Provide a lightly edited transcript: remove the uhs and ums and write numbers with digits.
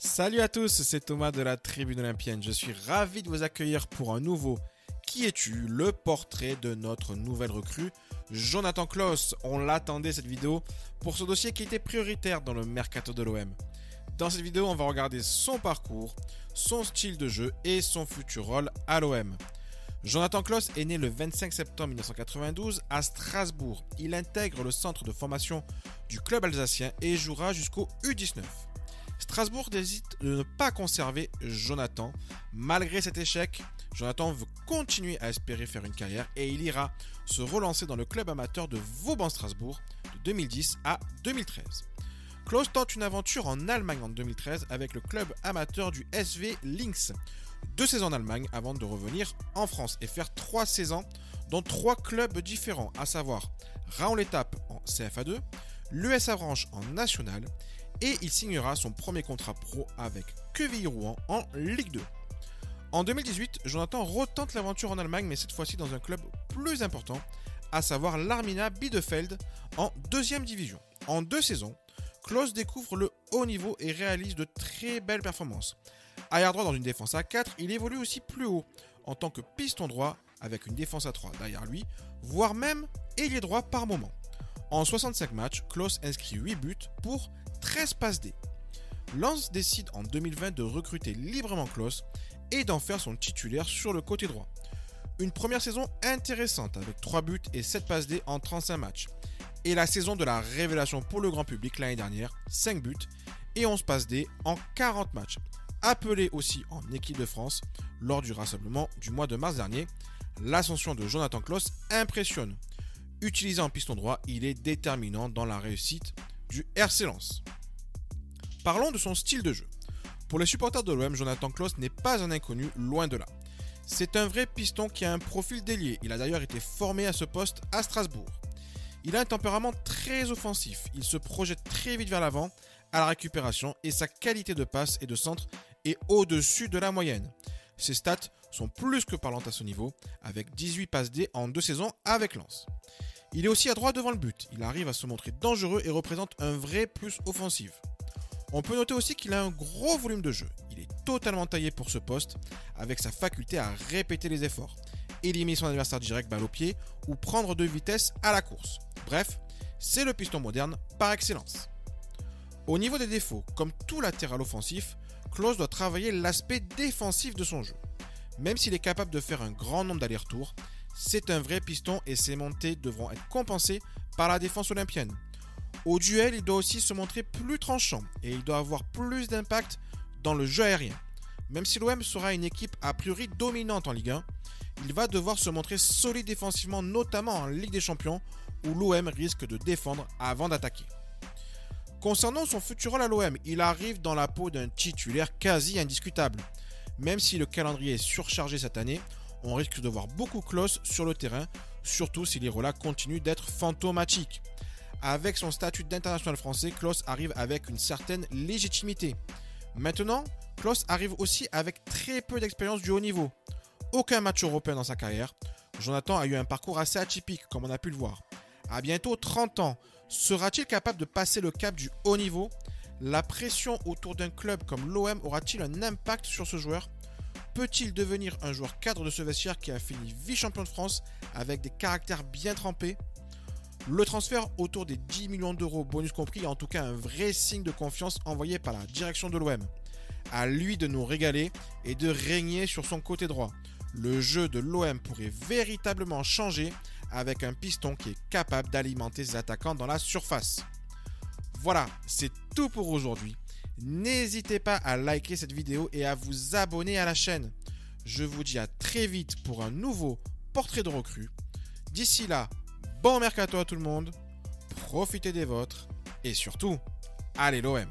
Salut à tous, c'est Thomas de la Tribune Olympienne. Je suis ravi de vous accueillir pour un nouveau Qui es-tu? Le portrait de notre nouvelle recrue, Jonathan Klaus. On l'attendait cette vidéo pour ce dossier qui était prioritaire dans le mercato de l'OM. Dans cette vidéo, on va regarder son parcours, son style de jeu et son futur rôle à l'OM. Jonathan Klaus est né le 25 septembre 1992 à Strasbourg. Il intègre le centre de formation du club alsacien et jouera jusqu'au U19. Strasbourg décide de ne pas conserver Jonathan. Malgré cet échec, Jonathan veut continuer à espérer faire une carrière et il ira se relancer dans le club amateur de Vauban-Strasbourg de 2010 à 2013. Klaus tente une aventure en Allemagne en 2013 avec le club amateur du SV Linz. 2 saisons en Allemagne avant de revenir en France et faire 3 saisons dans 3 clubs différents, à savoir Raon-l'Étape en CFA2, l'US Avranches en National et il signera son premier contrat pro avec Quevilly-Rouen en Ligue 2. En 2018, Jonathan retente l'aventure en Allemagne mais cette fois-ci dans un club plus important, à savoir l'Arminia Bielefeld en 2e division. En 2 saisons, Klaus découvre le haut niveau et réalise de très belles performances. Arrière droit dans une défense à 4, il évolue aussi plus haut en tant que piston droit avec une défense à 3 derrière lui, voire même ailier droit par moment. En 65 matchs, Klaus inscrit 8 buts pour 13 passes D. Lens décide en 2020 de recruter librement Klaus et d'en faire son titulaire sur le côté droit. Une première saison intéressante avec 3 buts et 7 passes D en 35 matchs. Et la saison de la révélation pour le grand public l'année dernière, 5 buts et 11 passes D en 40 matchs. Appelé aussi en équipe de France lors du rassemblement du mois de mars dernier, l'ascension de Jonathan Klaus impressionne. Utilisé en piston droit, il est déterminant dans la réussite du RC Lens. Parlons de son style de jeu. Pour les supporters de l'OM, Jonathan Klaus n'est pas un inconnu, loin de là. C'est un vrai piston qui a un profil d'ailier. Il a d'ailleurs été formé à ce poste à Strasbourg. Il a un tempérament très offensif. Il se projette très vite vers l'avant à la récupération et sa qualité de passe et de centre est au-dessus de la moyenne. Ses stats sont plus que parlantes à ce niveau, avec 18 passes D en 2 saisons avec Lens. Il est aussi adroit devant le but. Il arrive à se montrer dangereux et représente un vrai plus offensif. On peut noter aussi qu'il a un gros volume de jeu. Il est totalement taillé pour ce poste, avec sa faculté à répéter les efforts, éliminer son adversaire direct balle au pied ou prendre de vitesse à la course. Bref, c'est le piston moderne par excellence. Au niveau des défauts, comme tout latéral offensif, Klaus doit travailler l'aspect défensif de son jeu. Même s'il est capable de faire un grand nombre d'allers-retours, c'est un vrai piston et ses montées devront être compensées par la défense olympienne. Au duel, il doit aussi se montrer plus tranchant et il doit avoir plus d'impact dans le jeu aérien. Même si l'OM sera une équipe a priori dominante en Ligue 1, il va devoir se montrer solide défensivement, notamment en Ligue des Champions, où l'OM risque de défendre avant d'attaquer. Concernant son futur rôle à l'OM, il arrive dans la peau d'un titulaire quasi indiscutable. Même si le calendrier est surchargé cette année, on risque de voir beaucoup Klaus sur le terrain, surtout si les rôles continuent d'être fantomatiques. Avec son statut d'international français, Klaus arrive avec une certaine légitimité. Maintenant, Klaus arrive aussi avec très peu d'expérience du haut niveau. Aucun match européen dans sa carrière. Jonathan a eu un parcours assez atypique, comme on a pu le voir. À bientôt 30 ans, sera-t-il capable de passer le cap du haut niveau? La pression autour d'un club comme l'OM aura-t-il un impact sur ce joueur? Peut-il devenir un joueur cadre de ce vestiaire qui a fini vice-champion de France avec des caractères bien trempés? Le transfert autour des 10 millions d'euros, bonus compris, est en tout cas un vrai signe de confiance envoyé par la direction de l'OM. À lui de nous régaler et de régner sur son côté droit. Le jeu de l'OM pourrait véritablement changer avec un piston qui est capable d'alimenter ses attaquants dans la surface. Voilà, c'est tout pour aujourd'hui. N'hésitez pas à liker cette vidéo et à vous abonner à la chaîne. Je vous dis à très vite pour un nouveau portrait de recrue. D'ici là, bon mercato à tout le monde, profitez des vôtres et surtout, allez l'OM!